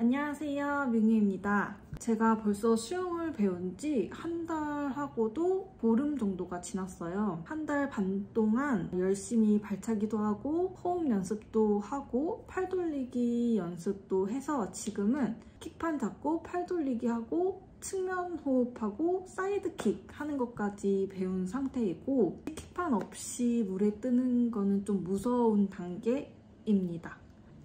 안녕하세요, 뮤니입니다. 제가 벌써 수영을 배운 지 한 달하고도 보름 정도가 지났어요. 한 달 반 동안 열심히 발차기도 하고 호흡 연습도 하고 팔 돌리기 연습도 해서 지금은 킥판 잡고 팔 돌리기 하고 측면 호흡하고 사이드킥 하는 것까지 배운 상태이고, 킥판 없이 물에 뜨는 거는 좀 무서운 단계입니다.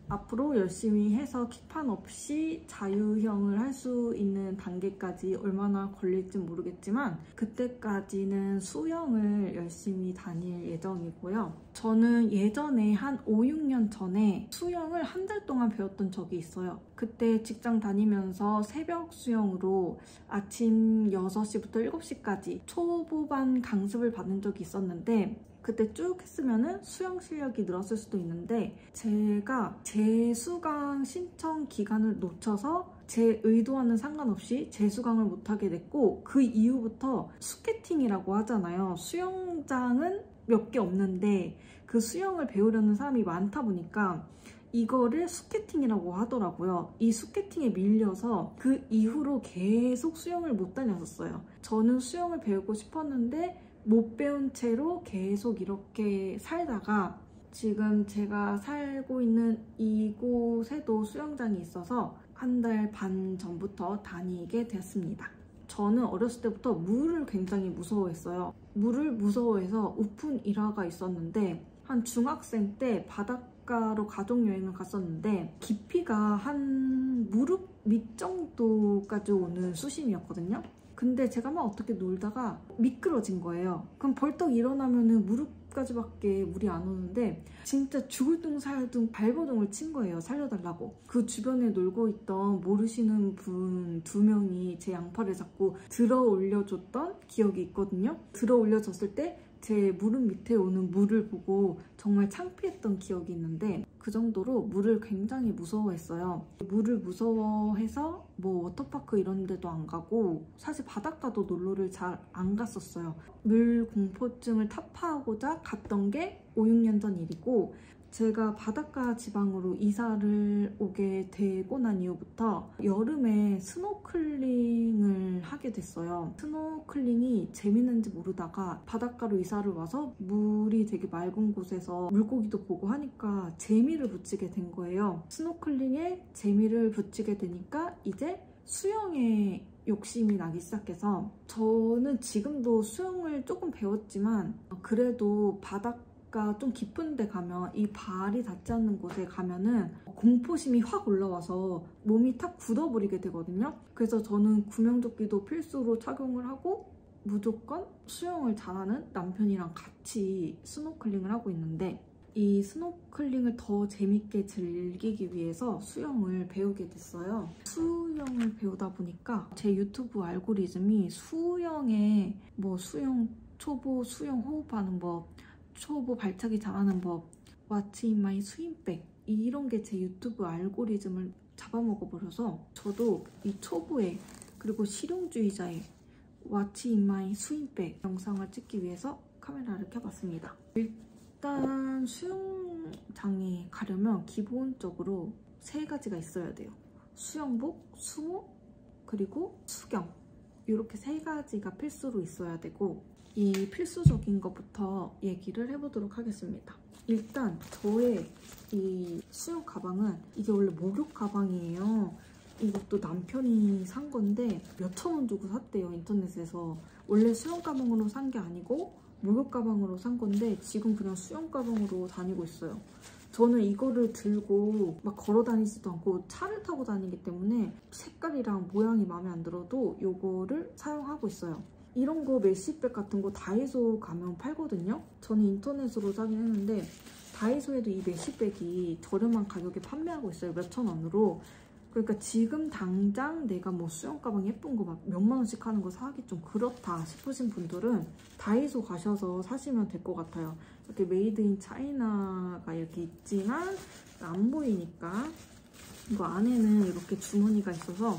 앞으로 열심히 해서 킥판 없이 자유형을 할 수 있는 단계까지 얼마나 걸릴지 모르겠지만 그때까지는 수영을 열심히 다닐 예정이고요. 저는 예전에 한 5, 6년 전에 수영을 한 달 동안 배웠던 적이 있어요. 그때 직장 다니면서 새벽 수영으로 아침 6시부터 7시까지 초보반 강습을 받은 적이 있었는데, 그때 쭉 했으면 수영 실력이 늘었을 수도 있는데, 제가 재수강 신청 기간을 놓쳐서 제 의도와는 상관없이 재수강을 못하게 됐고, 그 이후부터 수케팅이라고 하잖아요. 수영장은 몇 개 없는데 그 수영을 배우려는 사람이 많다 보니까 이거를 수케팅이라고 하더라고요. 이 수케팅에 밀려서 그 이후로 계속 수영을 못 다녔었어요. 저는 수영을 배우고 싶었는데 못 배운 채로 계속 이렇게 살다가 지금 제가 살고 있는 이곳에도 수영장이 있어서 한 달 반 전부터 다니게 됐습니다. 저는 어렸을 때부터 물을 굉장히 무서워했어요. 물을 무서워해서 오픈 일화가 있었는데, 한 중학생 때 바닷가로 가족여행을 갔었는데 깊이가 한 무릎 밑 정도까지 오는 수심이었거든요. 근데 제가 막 어떻게 놀다가 미끄러진 거예요. 그럼 벌떡 일어나면은 무릎까지밖에 물이 안 오는데 진짜 죽을 둥 살 둥 발버둥을 친 거예요. 살려달라고. 그 주변에 놀고 있던 모르시는 분 2명이 제 양팔을 잡고 들어 올려줬던 기억이 있거든요. 들어 올려줬을 때 제 무릎 밑에 오는 물을 보고 정말 창피했던 기억이 있는데, 그 정도로 물을 굉장히 무서워했어요. 물을 무서워해서 뭐 워터파크 이런 데도 안 가고 사실 바닷가도 놀러를 잘 안 갔었어요. 물 공포증을 타파하고자 갔던 게 5, 6년 전 일이고, 제가 바닷가 지방으로 이사를 오게 되고 난 이후부터 여름에 스노클링을 하게 됐어요. 스노클링이 재밌는지 모르다가 바닷가로 이사를 와서 물이 되게 맑은 곳에서 물고기도 보고 하니까 재미를 붙이게 된 거예요. 스노클링에 재미를 붙이게 되니까 이제 수영에 욕심이 나기 시작해서, 저는 지금도 수영을 조금 배웠지만 그래도 바닷가 좀 깊은 데 가면, 이 발이 닿지 않는 곳에 가면은 공포심이 확 올라와서 몸이 탁 굳어버리게 되거든요. 그래서 저는 구명조끼도 필수로 착용을 하고 무조건 수영을 잘하는 남편이랑 같이 스노클링을 하고 있는데, 이 스노클링을 더 재밌게 즐기기 위해서 수영을 배우게 됐어요. 수영을 배우다 보니까 제 유튜브 알고리즘이 수영에 뭐 수영 초보 수영 호흡하는 법, 초보 발차기 잘하는 법, What's in my 스윙백, 이런 게 제 유튜브 알고리즘을 잡아먹어 버려서 저도 이 초보의 그리고 실용주의자의 What's in my 스윙백 영상을 찍기 위해서 카메라를 켜봤습니다. 일단 수영장에 가려면 기본적으로 3가지가 있어야 돼요. 수영복, 수모, 그리고 수경, 이렇게 3가지가 필수로 있어야 되고, 이 필수적인 것부터 얘기를 해보도록 하겠습니다. 일단 저의 이 수영 가방은, 이게 원래 목욕 가방이에요. 이것도 남편이 산 건데 몇천 원 주고 샀대요, 인터넷에서. 원래 수영 가방으로 산 게 아니고 목욕 가방으로 산 건데 지금 그냥 수영 가방으로 다니고 있어요. 저는 이거를 들고 막 걸어 다니지도 않고 차를 타고 다니기 때문에 색깔이랑 모양이 마음에 안 들어도 이거를 사용하고 있어요. 이런 거 메쉬백 같은 거 다이소 가면 팔거든요. 저는 인터넷으로 사긴 했는데 다이소에도 이 메쉬백이 저렴한 가격에 판매하고 있어요. 몇천 원으로. 그러니까 지금 당장 내가 뭐 수영 가방 예쁜 거 막 몇만 원씩 하는 거 사기 좀 그렇다 싶으신 분들은 다이소 가셔서 사시면 될 것 같아요. 이렇게 메이드 인 차이나가 이렇게 있지만 안 보이니까, 이거 안에는 이렇게 주머니가 있어서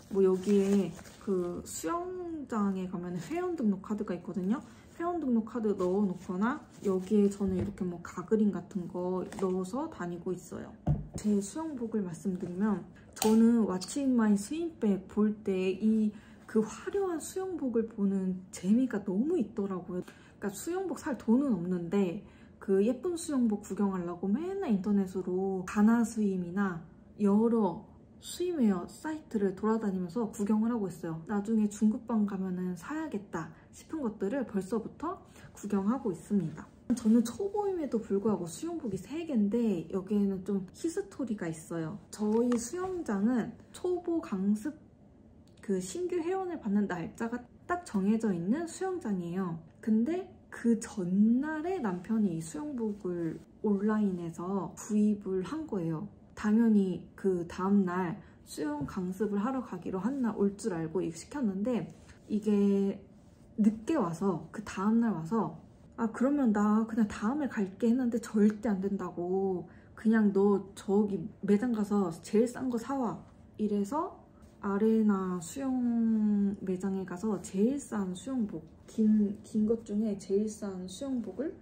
뭐 여기에 그 수영장에 가면 회원 등록 카드가 있거든요. 회원 등록 카드 넣어놓거나 여기에 저는 이렇게 뭐 가그린 같은 거 넣어서 다니고 있어요. 제 수영복을 말씀드리면 저는 왓츠 인 마이 스윙백 볼 때 그 화려한 수영복을 보는 재미가 너무 있더라고요. 그러니까 수영복 살 돈은 없는데 그 예쁜 수영복 구경하려고 맨날 인터넷으로 가나스윙이나 여러 스위미웨어 사이트를 돌아다니면서 구경을 하고 있어요. 나중에 중국방 가면은 사야겠다 싶은 것들을 벌써부터 구경하고 있습니다. 저는 초보임에도 불구하고 수영복이 3개인데 여기에는 좀 히스토리가 있어요. 저희 수영장은 초보 강습 그 신규 회원을 받는 날짜가 딱 정해져 있는 수영장이에요. 근데 그 전날에 남편이 이 수영복을 온라인에서 구입을 한 거예요. 당연히 그 다음날 수영 강습을 하러 가기로 한 날 올 줄 알고 시켰는데 이게 늦게 와서 그 다음날 와서 아 그러면 나 그냥 다음에 갈게 했는데 절대 안 된다고 그냥 너 저기 매장 가서 제일 싼 거 사와 이래서 아레나 수영 매장에 가서 제일 싼 수영복 긴 것 중에 제일 싼 수영복을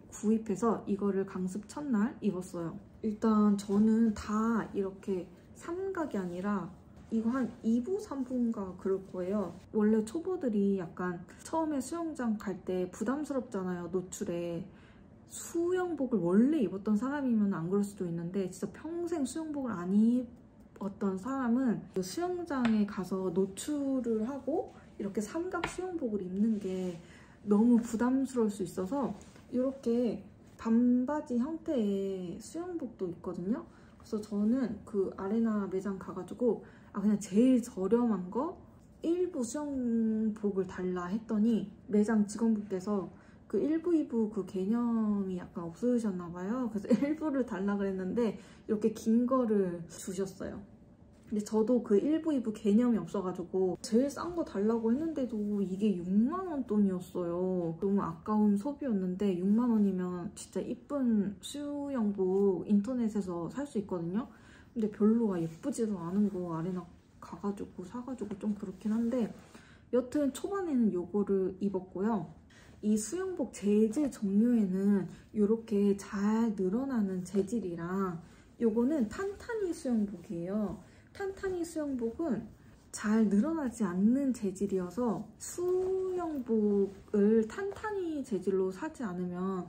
구입해서 이거를 강습 첫날 입었어요. 일단 저는 다 이렇게 삼각이 아니라 이거 한 2부, 3부인가 그럴 거예요. 원래 초보들이 약간 처음에 수영장 갈 때 부담스럽잖아요, 노출에. 수영복을 원래 입었던 사람이면 안 그럴 수도 있는데 진짜 평생 수영복을 안 입었던 사람은 수영장에 가서 노출을 하고 이렇게 삼각 수영복을 입는 게 너무 부담스러울 수 있어서 이렇게 반바지 형태의 수영복도 있거든요. 그래서 저는 그 아레나 매장 가가지고 그냥 제일 저렴한 거 1부 수영복을 달라 했더니 매장 직원분께서 그 1부, 2부 그 개념이 약간 없으셨나봐요. 그래서 1부를 달라 그랬는데 이렇게 긴 거를 주셨어요. 근데 저도 그 1부, 2부 개념이 없어가지고 제일 싼 거 달라고 했는데도 이게 6만 원 돈이었어요. 너무 아까운 소비였는데 6만 원이면 진짜 이쁜 수영복 인터넷에서 살 수 있거든요. 근데 별로 예쁘지도 않은 거 아레나 가가지고 사가지고 좀 그렇긴 한데 여튼 초반에는 요거를 입었고요. 이 수영복 재질 종류에는 이렇게 잘 늘어나는 재질이랑 요거는 탄타니 수영복이에요. 탄타니 수영복은 잘 늘어나지 않는 재질이어서 수영복을 탄타니 재질로 사지 않으면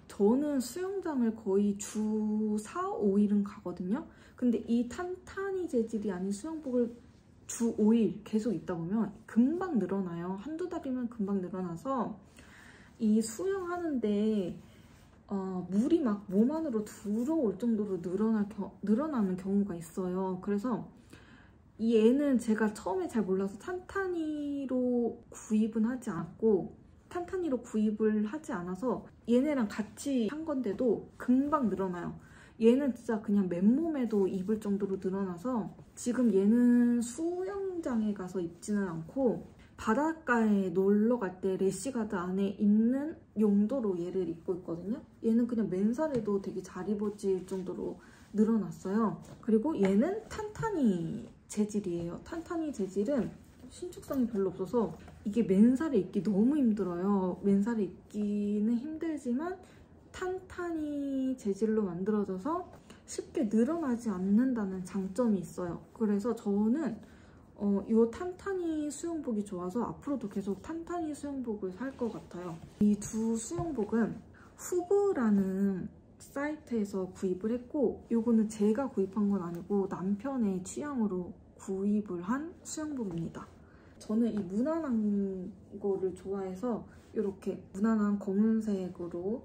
저는 수영장을 거의 주 4, 5일은 가거든요. 근데 이 탄타니 재질이 아닌 수영복을 주 5일 계속 입다 보면 금방 늘어나요. 한두 달이면 금방 늘어나서 이 수영하는데 물이 막 몸 안으로 들어올 정도로 늘어나는 경우가 있어요. 그래서 이 애는 제가 처음에 잘 몰라서 탄타니로 구입은 하지 않았고 탄타니로 구입을 하지 않아서 얘네랑 같이 한 건데도 금방 늘어나요. 얘는 진짜 그냥 맨몸에도 입을 정도로 늘어나서 지금 얘는 수영장에 가서 입지는 않고 바닷가에 놀러 갈 때 래시가드 안에 입는 용도로 얘를 입고 있거든요. 얘는 그냥 맨살에도 되게 잘 입어질 정도로 늘어났어요. 그리고 얘는 탄타니 재질이에요. 탄타니 재질은 신축성이 별로 없어서 이게 맨살에 입기 너무 힘들어요. 맨살에 입기는 힘들지만 탄타니 재질로 만들어져서 쉽게 늘어나지 않는다는 장점이 있어요. 그래서 저는 이 탄타니 수영복이 좋아서 앞으로도 계속 탄타니 수영복을 살 것 같아요. 이 두 수영복은 후브라는 사이트에서 구입을 했고 이거는 제가 구입한 건 아니고 남편의 취향으로 구입을 한 수영복입니다. 저는 이 무난한 거를 좋아해서 이렇게 무난한 검은색으로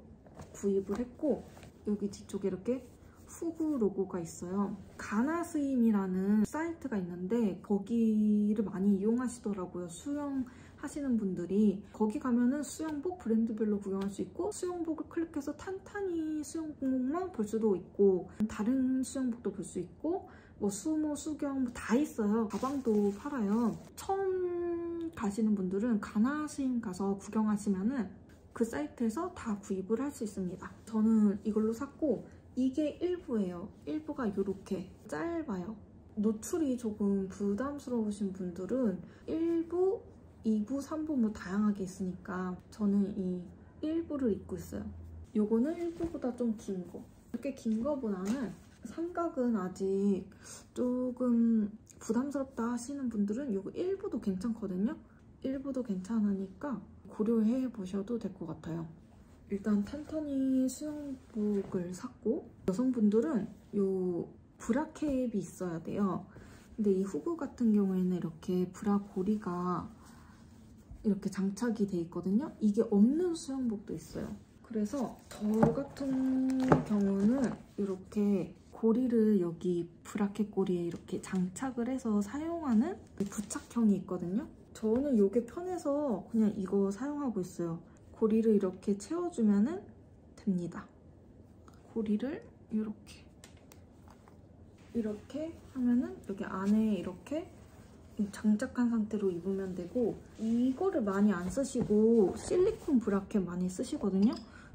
구입을 했고 여기 뒤쪽에 이렇게 후브 로고가 있어요. 가나스임이라는 사이트가 있는데 거기를 많이 이용하시더라고요. 수영하시는 분들이. 거기 가면은 수영복 브랜드별로 구경할 수 있고 수영복을 클릭해서 탄타니 수영복만 볼 수도 있고 다른 수영복도 볼 수 있고 뭐 수모, 수경 다 있어요. 가방도 팔아요. 처음 가시는 분들은 가나스임 가서 구경하시면은 그 사이트에서 다 구입을 할 수 있습니다. 저는 이걸로 샀고 이게 1부예요. 1부가 이렇게 짧아요. 노출이 조금 부담스러우신 분들은 1부, 2부, 3부 뭐 다양하게 있으니까 저는 이 1부를 입고 있어요. 요거는 1부보다 좀 긴 거. 이렇게 긴 거보다는 삼각은 아직 조금 부담스럽다 하시는 분들은 이거 일부도 괜찮거든요. 일부도 괜찮으니까 고려해 보셔도 될 것 같아요. 일단 탄탄히 수영복을 샀고, 여성분들은 이 브라캡이 있어야 돼요. 근데 이 후구 같은 경우에는 이렇게 브라 고리가 이렇게 장착이 돼 있거든요. 이게 없는 수영복도 있어요. 그래서 저 같은 경우는 이렇게 고리를 여기 브라켓 고리에 이렇게 장착을 해서 사용하는 부착형이 있거든요. 저는 이게 편해서 그냥 이거 사용하고 있어요. 고리를 이렇게 채워주면 됩니다. 고리를 이렇게 하면은 여기 안에 이렇게 장착한 상태로 입으면 되고, 이거를 많이 안 쓰시고 실리콘 브라켓 많이 쓰시거든요.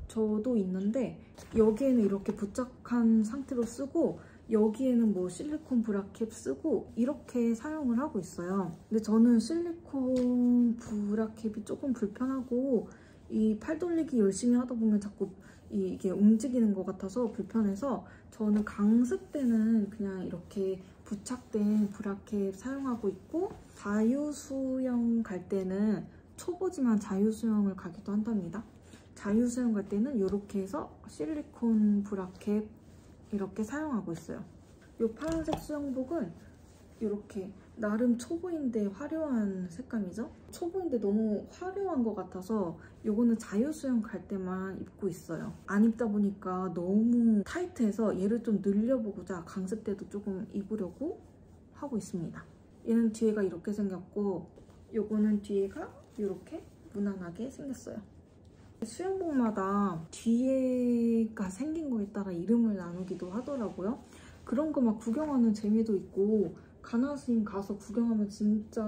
저도 있는데 여기에는 이렇게 부착한 상태로 쓰고 여기에는 뭐 실리콘 브라켓 쓰고 이렇게 사용을 하고 있어요. 근데 저는 실리콘 브라켓이 조금 불편하고 이 팔 돌리기 열심히 하다 보면 자꾸 이게 움직이는 것 같아서 불편해서 저는 강습 때는 그냥 이렇게 부착된 브라켓 사용하고 있고, 자유수영 갈 때는 초보지만 자유수영을 가기도 한답니다. 자유수영 갈 때는 이렇게 해서 실리콘 브라켓 이렇게 사용하고 있어요. 이 파란색 수영복은 이렇게 나름 초보인데 화려한 색감이죠? 초보인데 너무 화려한 것 같아서 이거는 자유수영 갈 때만 입고 있어요. 안 입다 보니까 너무 타이트해서 얘를 좀 늘려보고자 강습 때도 조금 입으려고 하고 있습니다. 얘는 뒤에가 이렇게 생겼고 요거는 뒤에가 이렇게 무난하게 생겼어요. 수영복마다 뒤에가 생긴 거에 따라 이름을 나누기도 하더라고요. 그런 거 막 구경하는 재미도 있고, 가나스임 가서 구경하면 진짜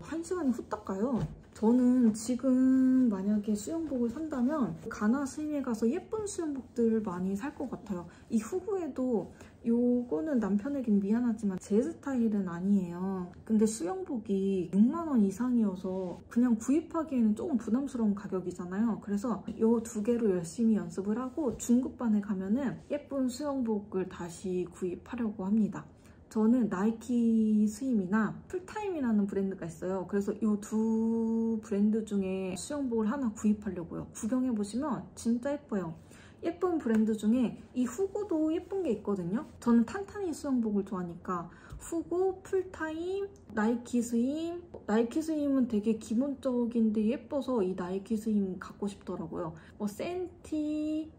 1시간이 후딱 가요. 저는 지금 만약에 수영복을 산다면 가나스임에 가서 예쁜 수영복들을 많이 살 것 같아요. 이 후구에도 요거는 남편에겐 미안하지만 제 스타일은 아니에요. 근데 수영복이 6만 원 이상이어서 그냥 구입하기에는 조금 부담스러운 가격이잖아요. 그래서 요 두 개로 열심히 연습을 하고 중급반에 가면은 예쁜 수영복을 다시 구입하려고 합니다. 저는 나이키 스임이나 풀타임이라는 브랜드가 있어요. 그래서 이 두 브랜드 중에 수영복을 하나 구입하려고요. 구경해보시면 진짜 예뻐요. 예쁜 브랜드 중에 이 후구도 예쁜 게 있거든요. 저는 탄탄히 수영복을 좋아하니까 후구, 풀타임, 나이키 스임. 나이키 스임은 되게 기본적인데 예뻐서 이 나이키 스임 갖고 싶더라고요.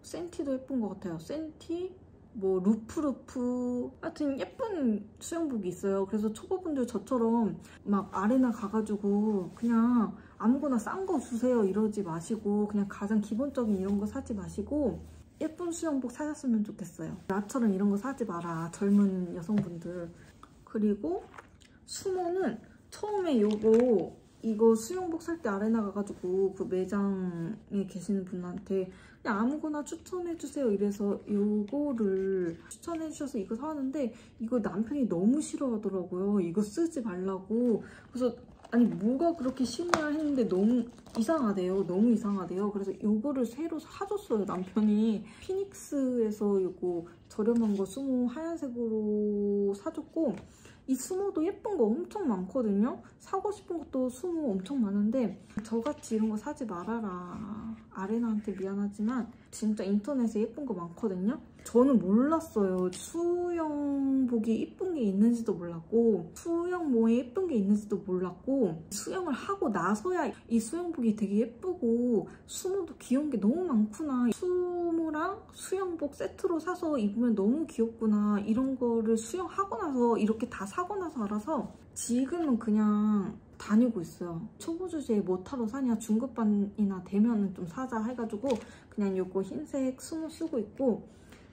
센티도 예쁜 것 같아요. 센티, 뭐 루프 하여튼 예쁜 수영복이 있어요. 그래서 초보분들 저처럼 막 아레나 가가지고 그냥 아무거나 싼 거 주세요 이러지 마시고 그냥 가장 기본적인 이런 거 사지 마시고 예쁜 수영복 사셨으면 좋겠어요. 나처럼 이런 거 사지 마라, 젊은 여성분들. 그리고 수모는 처음에 이거 수영복 살 때 아레나 가가지고 그 매장에 계시는 분한테 그냥 아무거나 추천해주세요 이래서 이거를 추천해주셔서 이거 사왔는데 이거 남편이 너무 싫어하더라고요. 이거 쓰지 말라고. 그래서 아니 뭐가 그렇게 싫냐 했는데 너무 이상하대요. 너무 이상하대요. 그래서 이거를 새로 사줬어요, 남편이. 피닉스에서 이거 저렴한 거 수모 하얀색으로 사줬고, 이 수모도 예쁜 거 엄청 많거든요. 사고 싶은 것도 수모 엄청 많은데 저같이 이런 거 사지 말아라. 아레나한테 미안하지만 진짜 인터넷에 예쁜 거 많거든요. 저는 몰랐어요. 수영복이 예쁜 게 있는지도 몰랐고 수영모에 예쁜 게 있는지도 몰랐고 수영을 하고 나서야 이 수영복이 되게 예쁘고 수모도 귀여운 게 너무 많구나. 수모랑 수영복 세트로 사서 입으면 너무 귀엽구나. 이런 거를 수영하고 나서 이렇게 다 사고 나서 알아서 지금은 그냥 다니고 있어요. 초보 주제에 뭐 타러 사냐, 중급반이나 되면은 좀 사자 해가지고 그냥 요거 흰색 수모 쓰고 있고,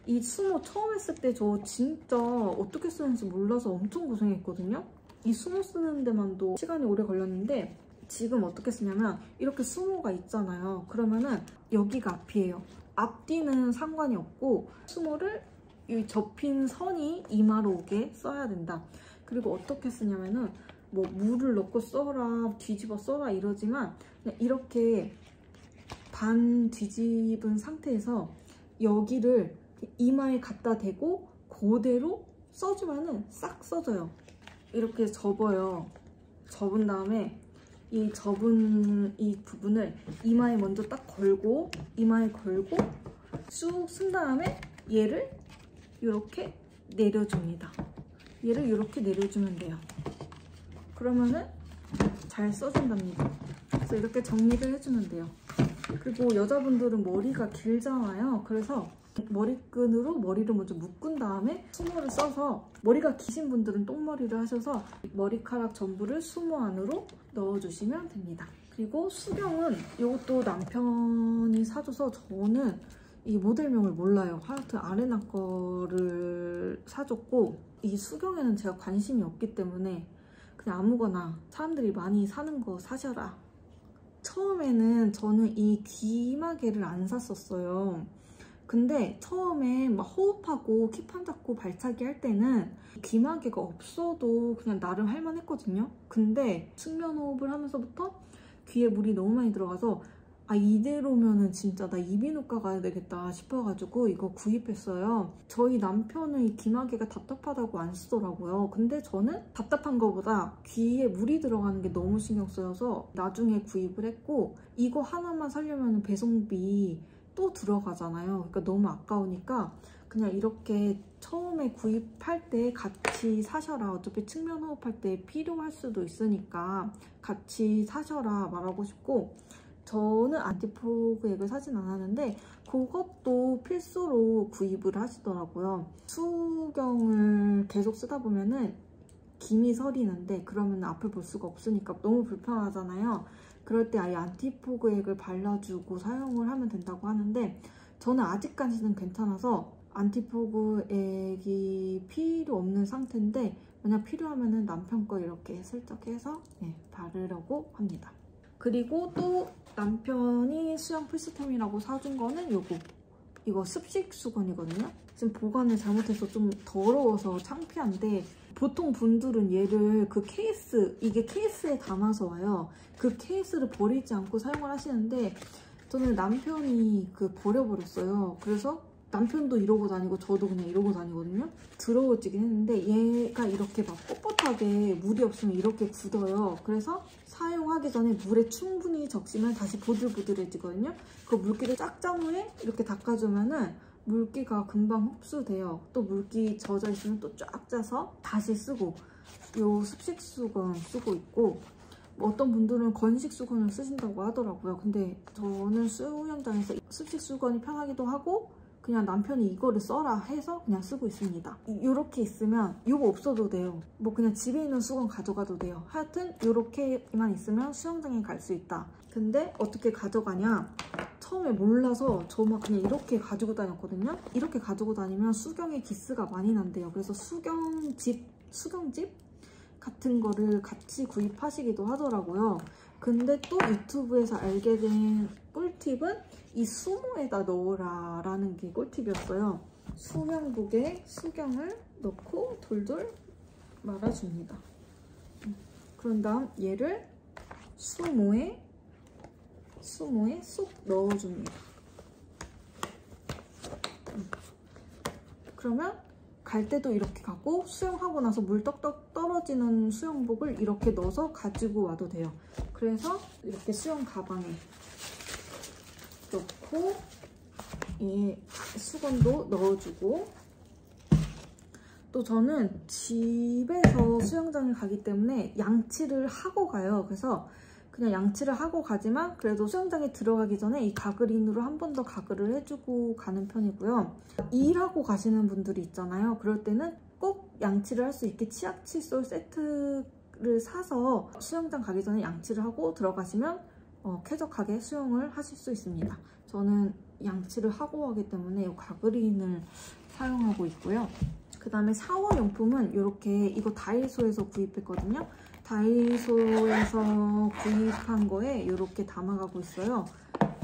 이 수모 처음 했을 때 저 진짜 어떻게 쓰는지 몰라서 엄청 고생했거든요. 이 수모 쓰는 데만도 시간이 오래 걸렸는데 지금 어떻게 쓰냐면 이렇게 수모가 있잖아요. 그러면은 여기가 앞이에요. 앞뒤는 상관이 없고 수모를 이 접힌 선이 이마로 오게 써야 된다. 그리고 어떻게 쓰냐면은 뭐 물을 넣고 써라, 뒤집어 써라 이러지만 그냥 이렇게 반 뒤집은 상태에서 여기를 이마에 갖다 대고 그대로 써주면은 싹 써져요. 이렇게 접어요. 접은 다음에 이 접은 이 부분을 이마에 먼저 딱 걸고 이마에 걸고 쑥 쓴 다음에 얘를 이렇게 내려줍니다. 얘를 이렇게 내려주면 돼요. 그러면은 잘 써준답니다. 그래서 이렇게 정리를 해주면 돼요. 그리고 여자분들은 머리가 길잖아요. 그래서 머리끈으로 머리를 먼저 묶은 다음에 수모를 써서, 머리가 기신 분들은 똥머리를 하셔서 머리카락 전부를 수모 안으로 넣어주시면 됩니다. 그리고 수경은 이것도 남편이 사줘서 저는 이 모델명을 몰라요. 하여튼 아레나 거를 사줬고, 이 수경에는 제가 관심이 없기 때문에 그냥 아무거나 사람들이 많이 사는 거 사셔라. 처음에는 저는 이 귀마개를 안 샀었어요. 근데 처음에 막 호흡하고 킥판 잡고 발차기 할 때는 귀마개가 없어도 그냥 나름 할만했거든요. 근데 측면 호흡을 하면서부터 귀에 물이 너무 많이 들어가서 아, 이대로면은 진짜 나 이비인후과 가야 되겠다 싶어가지고 이거 구입했어요. 저희 남편은 이 귀마개가 답답하다고 안 쓰더라고요. 근데 저는 답답한 거보다 귀에 물이 들어가는 게 너무 신경 쓰여서 나중에 구입을 했고, 이거 하나만 사려면 배송비 또 들어가잖아요. 그러니까 너무 아까우니까 그냥 이렇게 처음에 구입할 때 같이 사셔라. 어차피 측면 호흡할 때 필요할 수도 있으니까 같이 사셔라 말하고 싶고, 저는 안티포그 액을 사진 않았는데 그것도 필수로 구입을 하시더라고요. 수경을 계속 쓰다 보면은 김이 서리는데 그러면 앞을 볼 수가 없으니까 너무 불편하잖아요. 그럴 때 아예 안티포그 액을 발라주고 사용을 하면 된다고 하는데 저는 아직까지는 괜찮아서 안티포그 액이 필요 없는 상태인데 만약 필요하면은 남편 거 이렇게 슬쩍 해서 바르려고 합니다. 그리고 또 남편이 수영 필수템이라고 사준 거는 이거 습식 수건이거든요. 지금 보관을 잘못해서 좀 더러워서 창피한데 보통 분들은 얘를 그 케이스, 이게 케이스에 담아서 와요. 그 케이스를 버리지 않고 사용을 하시는데 저는 남편이 버려버렸어요. 그래서 남편도 이러고 다니고 저도 그냥 이러고 다니거든요. 더러워지긴 했는데 얘가 이렇게 막 뻣뻣하게 물이 없으면 이렇게 굳어요. 그래서 사용하기 전에 물에 충분히 적시면 다시 보들보들해지거든요. 그 물기를 쫙 짠 후에 이렇게 닦아주면은 물기가 금방 흡수돼요. 또 물기 젖어 있으면 또 쫙 짜서 다시 쓰고, 요 습식 수건 쓰고 있고, 어떤 분들은 건식 수건을 쓰신다고 하더라고요. 근데 저는 수영장에서 습식 수건이 편하기도 하고 그냥 남편이 이거를 써라 해서 그냥 쓰고 있습니다. 이렇게 있으면 이거 없어도 돼요. 뭐 그냥 집에 있는 수건 가져가도 돼요. 하여튼 이렇게만 있으면 수영장에 갈 수 있다. 근데 어떻게 가져가냐? 처음에 몰라서 저 막 그냥 이렇게 가지고 다녔거든요. 이렇게 가지고 다니면 수경에 기스가 많이 난대요. 그래서 수경집 같은 거를 같이 구입하시기도 하더라고요. 근데 또 유튜브에서 알게 된 꿀팁은 이 수모에다 넣으라 라는 게 꿀팁이었어요. 수영복에 수경을 넣고 돌돌 말아줍니다. 그런 다음 얘를 수모에 쏙 넣어줍니다. 그러면 갈 때도 이렇게 가고 수영하고 나서 물 떡떡 떨어지는 수영복을 이렇게 넣어서 가지고 와도 돼요. 그래서 이렇게 수영 가방에 넣고 이 수건도 넣어주고, 또 저는 집에서 수영장에 가기 때문에 양치를 하고 가요. 그래서 그냥 양치를 하고 가지만 그래도 수영장에 들어가기 전에 이 가글인으로 한 번 더 가글을 해주고 가는 편이고요. 일하고 가시는 분들이 있잖아요. 그럴 때는 꼭 양치를 할 수 있게 치약 칫솔 세트를 사서 수영장 가기 전에 양치를 하고 들어가시면 쾌적하게 수영을 하실 수 있습니다. 저는 양치를 하고 가기 때문에 이 가글인을 사용하고 있고요. 그 다음에 샤워용품은 이렇게, 이거 다이소에서 구입했거든요. 다이소에서 구입한 거에 이렇게 담아가고 있어요.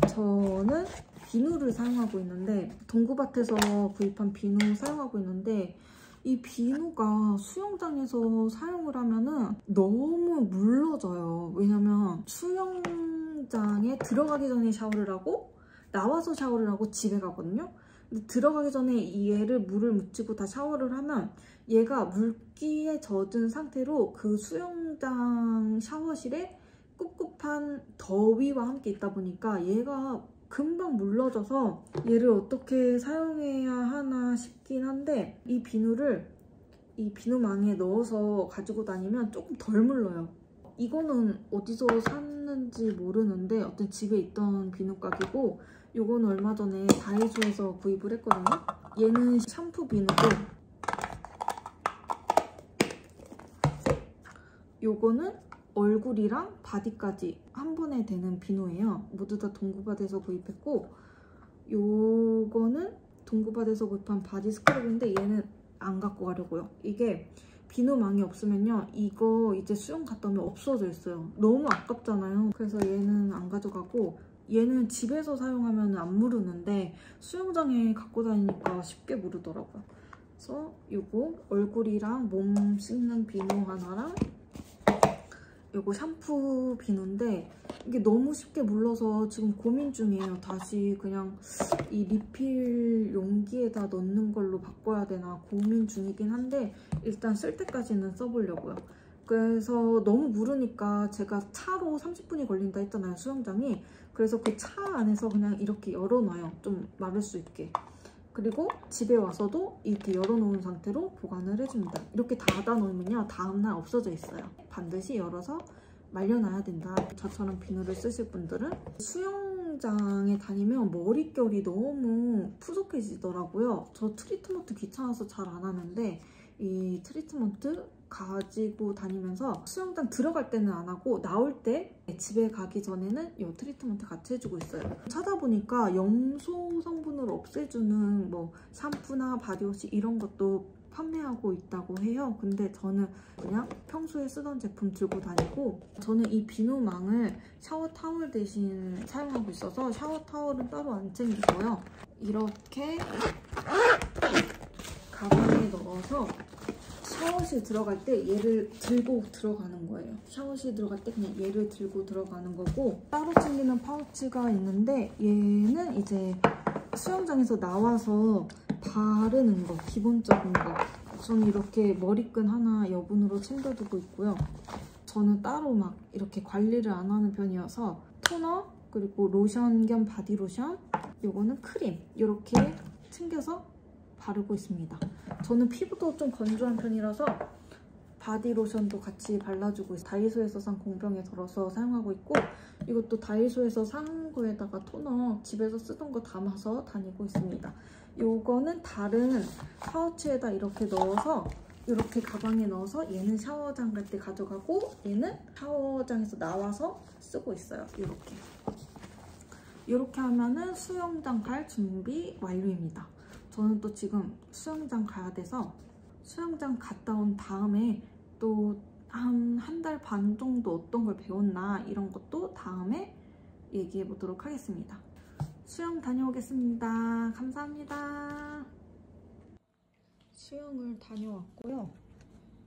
저는 비누를 사용하고 있는데, 동구밭에서 구입한 비누 사용하고 있는데 이 비누가 수영장에서 사용을 하면은 너무 물러져요. 왜냐면 수영장에 들어가기 전에 샤워를 하고 나와서 샤워를 하고 집에 가거든요. 근데 들어가기 전에 얘를 물을 묻히고 다 샤워를 하면 얘가 물기에 젖은 상태로 그 수영장 샤워실에 꿉꿉한 더위와 함께 있다 보니까 얘가 금방 물러져서 얘를 어떻게 사용해야 하나 싶긴 한데, 이 비누를 이 비누망에 넣어서 가지고 다니면 조금 덜 물러요. 이거는 어디서 샀는지 모르는데 어떤 집에 있던 비누각이고, 요거는 얼마 전에 다이소에서 구입을 했거든요. 얘는 샴푸 비누고, 요거는 얼굴이랑 바디까지 한 번에 되는 비누예요. 모두 다 동구바드에서 구입했고, 요거는 동구바드에서 구입한 바디 스크럽인데 얘는 안 갖고 가려고요. 이게 비누망이 없으면요, 이거 이제 수영 갔다 오면 없어져 있어요. 너무 아깝잖아요. 그래서 얘는 안 가져가고, 얘는 집에서 사용하면 안 무르는데 수영장에 갖고 다니니까 쉽게 무르더라고요. 그래서 이거 얼굴이랑 몸 씻는 비누 하나랑 이거 샴푸 비누인데 이게 너무 쉽게 물러서 지금 고민 중이에요. 다시 그냥 이 리필 용기에다 넣는 걸로 바꿔야 되나 고민 중이긴 한데, 일단 쓸 때까지는 써보려고요. 그래서 너무 무르니까 제가 차로 30분이 걸린다 했잖아요, 수영장이. 그래서 그 차 안에서 그냥 이렇게 열어놔요, 좀 마를 수 있게. 그리고 집에 와서도 이렇게 열어놓은 상태로 보관을 해줍니다. 이렇게 닫아놓으면요, 다음날 없어져 있어요. 반드시 열어서 말려놔야 된다. 저처럼 비누를 쓰실 분들은. 수영장에 다니면 머릿결이 너무 푸석해지더라고요. 저 트리트먼트 귀찮아서 잘 안 하는데 이 트리트먼트 가지고 다니면서 수영장 들어갈 때는 안 하고 나올 때 집에 가기 전에는 이 트리트먼트 같이 해주고 있어요. 찾아보니까 염소 성분을 없애주는 뭐 샴푸나 바디워시 이런 것도 판매하고 있다고 해요. 근데 저는 그냥 평소에 쓰던 제품 들고 다니고, 저는 이 비누망을 샤워 타월 대신 사용하고 있어서 샤워 타월은 따로 안 챙기고요. 이렇게 가방에 넣어서 샤워실 들어갈 때 얘를 들고 들어가는 거예요. 샤워실 들어갈 때 그냥 얘를 들고 들어가는 거고, 따로 챙기는 파우치가 있는데 얘는 이제 수영장에서 나와서 바르는 거, 기본적인 거. 저는 이렇게 머리끈 하나 여분으로 챙겨두고 있고요. 저는 따로 막 이렇게 관리를 안 하는 편이어서 토너, 그리고 로션 겸 바디로션, 요거는 크림 이렇게 챙겨서 바르고 있습니다. 저는 피부도 좀 건조한 편이라서 바디로션도 같이 발라주고 있어요. 다이소에서 산 공병에 덜어서 사용하고 있고, 이것도 다이소에서 산 거에다가 토너 집에서 쓰던 거 담아서 다니고 있습니다. 요거는 다른 파우치에다 이렇게 넣어서 이렇게 가방에 넣어서 얘는 샤워장 갈 때 가져가고 얘는 샤워장에서 나와서 쓰고 있어요. 이렇게 하면은 수영장 갈 준비 완료입니다. 저는 또 지금 수영장 가야 돼서 수영장 갔다 온 다음에 또 한 달 반 정도 어떤 걸 배웠나 이런 것도 다음에 얘기해 보도록 하겠습니다. 수영 다녀오겠습니다. 감사합니다. 수영을 다녀왔고요.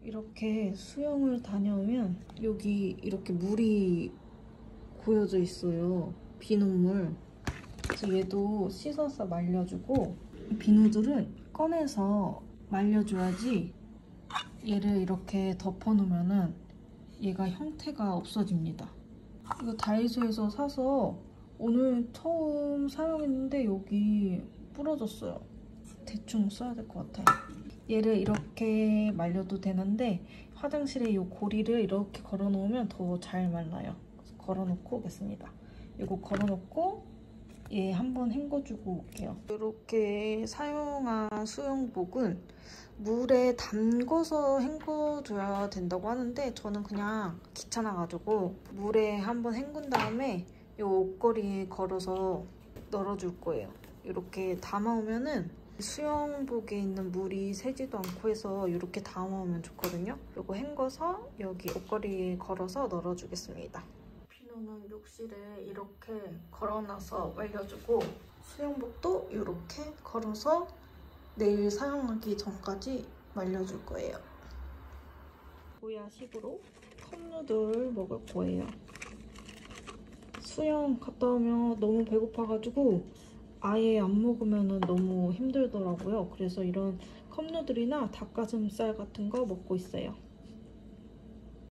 이렇게 수영을 다녀오면 여기 이렇게 물이 고여져 있어요. 비눗물. 그래서 얘도 씻어서 말려주고, 비누들은 꺼내서 말려줘야지 얘를 이렇게 덮어놓으면은 얘가 형태가 없어집니다. 이거 다이소에서 사서 오늘 처음 사용했는데 여기 부러졌어요. 대충 써야 될 것 같아요. 얘를 이렇게 말려도 되는데 화장실에 이 고리를 이렇게 걸어놓으면 더 잘 말라요. 그래서 걸어놓고 오겠습니다. 이거 걸어놓고 얘 한번 헹궈주고 올게요. 이렇게 사용한 수영복은 물에 담궈서 헹궈줘야 된다고 하는데 저는 그냥 귀찮아가지고 물에 한번 헹군 다음에 이 옷걸이에 걸어서 널어줄 거예요. 이렇게 담아오면은 수영복에 있는 물이 새지도 않고 해서 이렇게 담아오면 좋거든요. 그리고 헹궈서 여기 옷걸이에 걸어서 널어주겠습니다. 비누는 욕실에 이렇게 걸어놔서 말려주고, 수영복도 이렇게 걸어서 내일 사용하기 전까지 말려줄 거예요. 보야식으로 컵누들 먹을 거예요. 수영 갔다 오면 너무 배고파가지고 아예 안 먹으면 너무 힘들더라고요. 그래서 이런 컵누들이나 닭가슴살 같은 거 먹고 있어요.